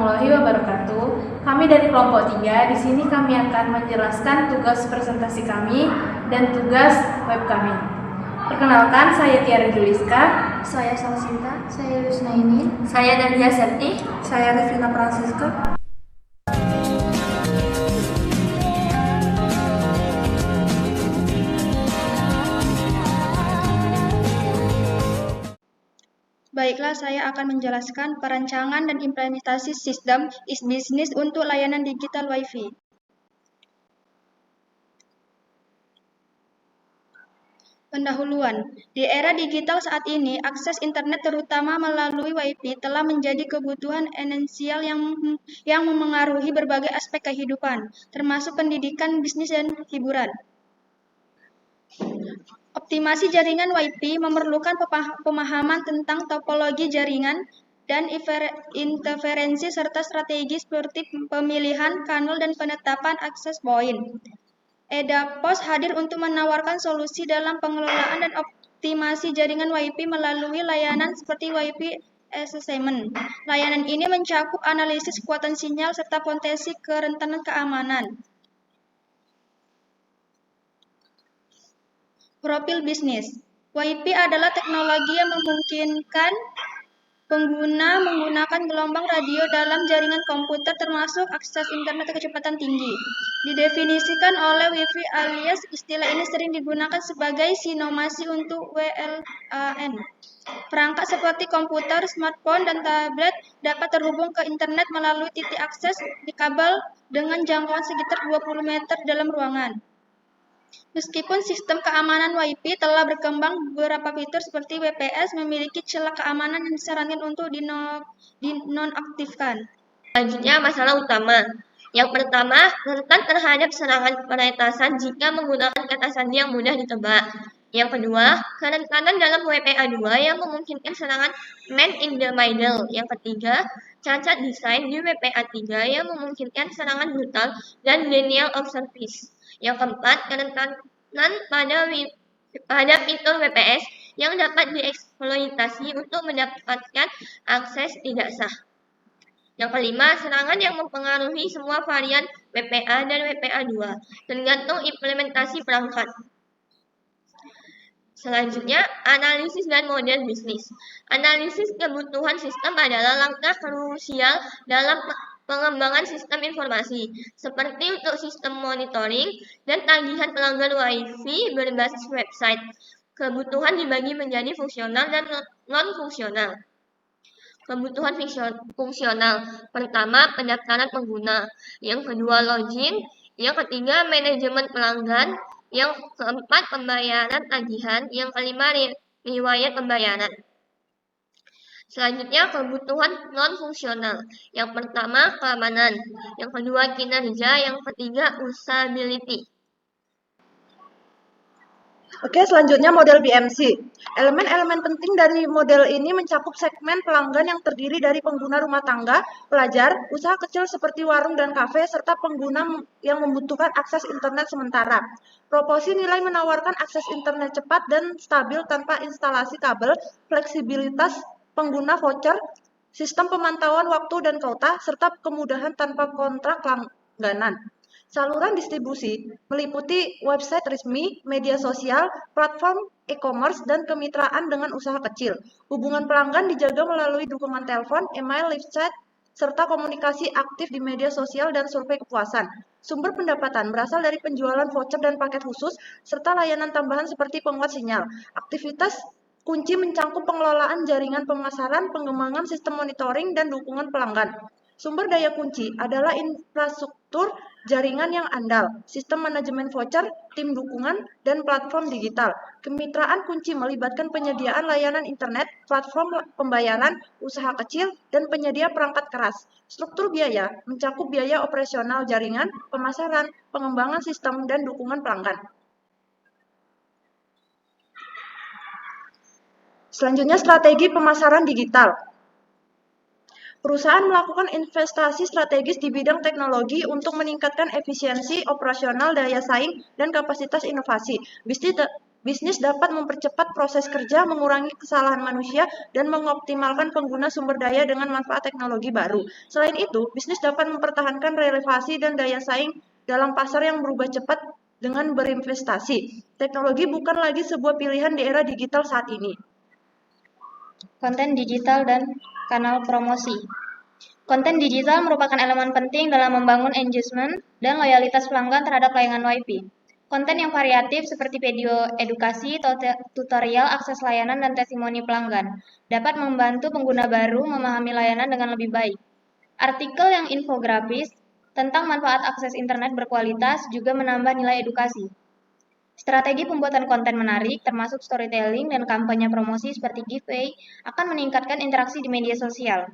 warahmatullahi wabarakatuh. Kami dari kelompok 3, di sini kami akan menjelaskan tugas presentasi kami dan tugas web kami. Perkenalkan, saya Tiara Juliska. Saya Salsinta. Saya Yusnaini. Saya Nadia Septi. Saya Revina Francisca. Baiklah, saya akan menjelaskan perancangan dan implementasi sistem e-business untuk layanan digital Wi-Fi. Pendahuluan. Di era digital saat ini, akses internet terutama melalui Wi-Fi telah menjadi kebutuhan esensial yang memengaruhi berbagai aspek kehidupan, termasuk pendidikan, bisnis, dan hiburan. Optimasi jaringan Wi-Fi memerlukan pemahaman tentang topologi jaringan dan interferensi serta strategi seperti pemilihan kanal dan penetapan akses point. EDAPOS hadir untuk menawarkan solusi dalam pengelolaan dan optimasi jaringan Wi-Fi melalui layanan seperti Wi-Fi Assessment. Layanan ini mencakup analisis kekuatan sinyal serta potensi kerentanan keamanan. Profil bisnis. Wi-Fi adalah teknologi yang memungkinkan pengguna menggunakan gelombang radio dalam jaringan komputer termasuk akses internet kecepatan tinggi. Didefinisikan oleh Wi-Fi alias istilah ini sering digunakan sebagai sinomasi untuk WLAN. Perangkat seperti komputer, smartphone, dan tablet dapat terhubung ke internet melalui titik akses di kabel dengan jangkauan sekitar 20 meter dalam ruangan. Meskipun sistem keamanan Wi-Fi telah berkembang, beberapa fitur seperti WPS memiliki celah keamanan yang disarankan untuk dinonaktifkan. Selanjutnya, masalah utama. Yang pertama, rentan terhadap serangan peretasan jika menggunakan kata sandi yang mudah ditebak. Yang kedua, kerentanan dalam WPA2 yang memungkinkan serangan man in the middle. Yang ketiga, cacat desain di WPA3 yang memungkinkan serangan brutal dan denial of service. Yang keempat, kerentanan pada fitur WPS yang dapat dieksploitasi untuk mendapatkan akses tidak sah. Yang kelima, serangan yang mempengaruhi semua varian WPA dan WPA2, tergantung implementasi perangkat. Selanjutnya, analisis dan model bisnis. Analisis kebutuhan sistem adalah langkah krusial dalam pengembangan sistem informasi, seperti untuk sistem monitoring dan tagihan pelanggan Wi-Fi berbasis website. Kebutuhan dibagi menjadi fungsional dan non-fungsional. Kebutuhan fungsional. Pertama, pendaftaran pengguna. Yang kedua, login. Yang ketiga, manajemen pelanggan. Yang keempat, pembayaran tagihan. Yang kelima, riwayat pembayaran. Selanjutnya, kebutuhan non-fungsional. Yang pertama, keamanan. Yang kedua, kinerja. Yang ketiga, usability. Oke, selanjutnya model BMC. Elemen-elemen penting dari model ini mencakup segmen pelanggan yang terdiri dari pengguna rumah tangga, pelajar, usaha kecil seperti warung dan kafe, serta pengguna yang membutuhkan akses internet sementara. Proporsi nilai menawarkan akses internet cepat dan stabil tanpa instalasi kabel, fleksibilitas pengguna voucher, sistem pemantauan waktu dan kuota, serta kemudahan tanpa kontrak langganan. Saluran distribusi meliputi website resmi, media sosial, platform e-commerce, dan kemitraan dengan usaha kecil. Hubungan pelanggan dijaga melalui dukungan telepon, email, live chat, serta komunikasi aktif di media sosial dan survei kepuasan. Sumber pendapatan berasal dari penjualan voucher dan paket khusus, serta layanan tambahan seperti penguat sinyal. Aktivitas kunci mencakup pengelolaan jaringan pemasaran, pengembangan sistem monitoring, dan dukungan pelanggan. Sumber daya kunci adalah infrastruktur jaringan yang andal, sistem manajemen voucher, tim dukungan, dan platform digital. Kemitraan kunci melibatkan penyediaan layanan internet, platform pembayaran, usaha kecil, dan penyedia perangkat keras. Struktur biaya mencakup biaya operasional jaringan, pemasaran, pengembangan sistem, dan dukungan pelanggan. Selanjutnya, strategi pemasaran digital. Perusahaan melakukan investasi strategis di bidang teknologi untuk meningkatkan efisiensi operasional, daya saing, dan kapasitas inovasi. Bisnis dapat mempercepat proses kerja, mengurangi kesalahan manusia, dan mengoptimalkan pengguna sumber daya dengan manfaat teknologi baru. Selain itu, bisnis dapat mempertahankan relevansi dan daya saing dalam pasar yang berubah cepat dengan berinvestasi. Teknologi bukan lagi sebuah pilihan di era digital saat ini. Konten digital dan kanal promosi. Konten digital merupakan elemen penting dalam membangun engagement dan loyalitas pelanggan terhadap layanan WiFi. Konten yang variatif seperti video edukasi, tutorial, akses layanan, dan testimoni pelanggan dapat membantu pengguna baru memahami layanan dengan lebih baik. Artikel yang infografis tentang manfaat akses internet berkualitas juga menambah nilai edukasi. Strategi pembuatan konten menarik, termasuk storytelling dan kampanye promosi seperti giveaway, akan meningkatkan interaksi di media sosial.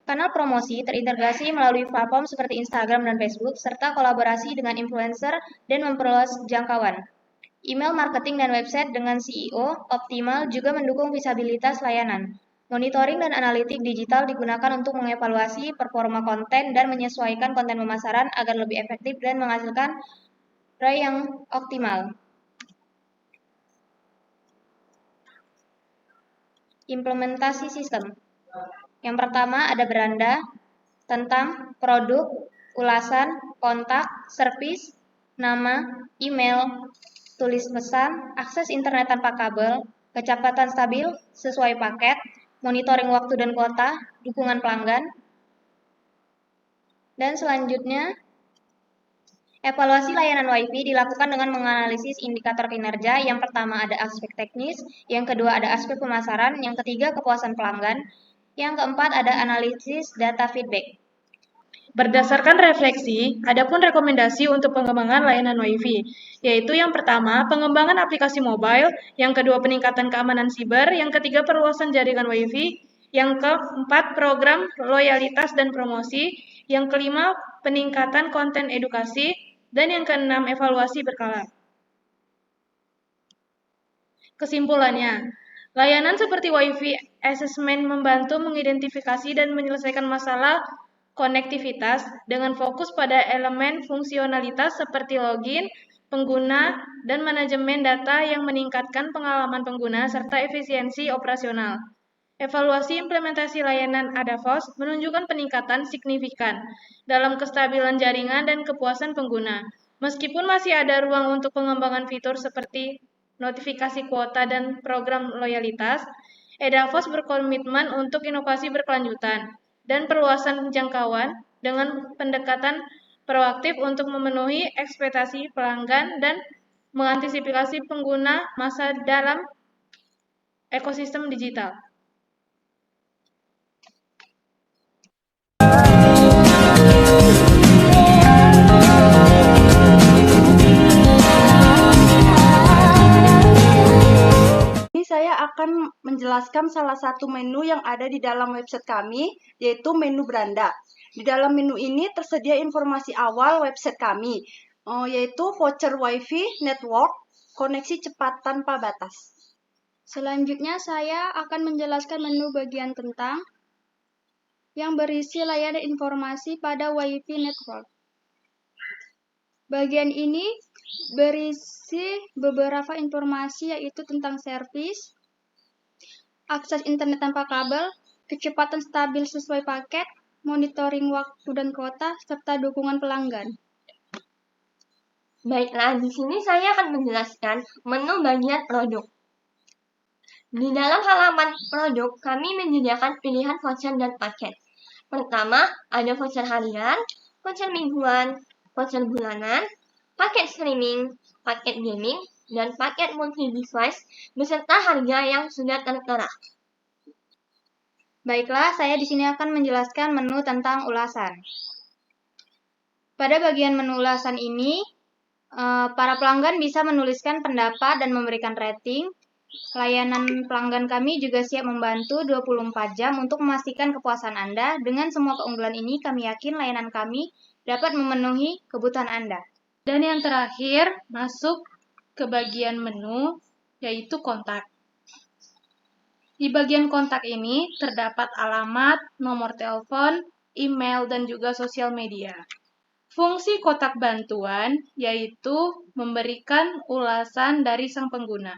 Kanal promosi terintegrasi melalui platform seperti Instagram dan Facebook, serta kolaborasi dengan influencer dan memperluas jangkauan. Email marketing dan website dengan SEO optimal juga mendukung visibilitas layanan. Monitoring dan analitik digital digunakan untuk mengevaluasi performa konten dan menyesuaikan konten pemasaran agar lebih efektif dan menghasilkan ROI yang optimal. Implementasi sistem. Yang pertama ada beranda, tentang produk, ulasan, kontak, servis, nama, email, tulis pesan, akses internet tanpa kabel, kecepatan stabil, sesuai paket, monitoring waktu dan kuota, dukungan pelanggan. Dan selanjutnya, evaluasi layanan WiFi dilakukan dengan menganalisis indikator kinerja. Yang pertama ada aspek teknis, yang kedua ada aspek pemasaran, yang ketiga kepuasan pelanggan, yang keempat ada analisis data feedback. Berdasarkan refleksi, ada pun rekomendasi untuk pengembangan layanan WiFi, yaitu yang pertama, pengembangan aplikasi mobile, yang kedua, peningkatan keamanan siber, yang ketiga, perluasan jaringan WiFi, yang keempat, program loyalitas dan promosi, yang kelima, peningkatan konten edukasi, dan yang keenam, evaluasi berkala. Kesimpulannya, layanan seperti WiFi Assessment membantu mengidentifikasi dan menyelesaikan masalah konektivitas dengan fokus pada elemen fungsionalitas seperti login, pengguna, dan manajemen data yang meningkatkan pengalaman pengguna serta efisiensi operasional. Evaluasi implementasi layanan Adafos menunjukkan peningkatan signifikan dalam kestabilan jaringan dan kepuasan pengguna. Meskipun masih ada ruang untuk pengembangan fitur seperti notifikasi kuota dan program loyalitas, Adafos berkomitmen untuk inovasi berkelanjutan dan perluasan jangkauan dengan pendekatan proaktif untuk memenuhi ekspektasi pelanggan dan mengantisipasi pengguna masa dalam ekosistem digital. Saya akan menjelaskan salah satu menu yang ada di dalam website kami, yaitu menu beranda. Di dalam menu ini tersedia informasi awal website kami, yaitu voucher WiFi network, koneksi cepat tanpa batas. Selanjutnya saya akan menjelaskan menu bagian tentang yang berisi layanan informasi pada WiFi network. Bagian ini berisi beberapa informasi yaitu tentang servis, akses internet tanpa kabel, kecepatan stabil sesuai paket, monitoring waktu dan kuota, serta dukungan pelanggan. Baiklah, di sini saya akan menjelaskan menu bagian produk. Di dalam halaman produk, kami menyediakan pilihan voucher dan paket. Pertama, ada voucher harian, voucher mingguan, voucher bulanan, paket streaming, paket gaming, dan paket multi-device beserta harga yang sudah tertera. Baiklah, saya di sini akan menjelaskan menu tentang ulasan. Pada bagian menu ulasan ini, para pelanggan bisa menuliskan pendapat dan memberikan rating. Layanan pelanggan kami juga siap membantu 24 jam untuk memastikan kepuasan Anda. Dengan semua keunggulan ini, kami yakin layanan kami dapat memenuhi kebutuhan Anda. Dan yang terakhir, masuk ke bagian menu, yaitu kontak. Di bagian kontak ini terdapat alamat, nomor telepon, email, dan juga sosial media. Fungsi kotak bantuan yaitu memberikan ulasan dari sang pengguna.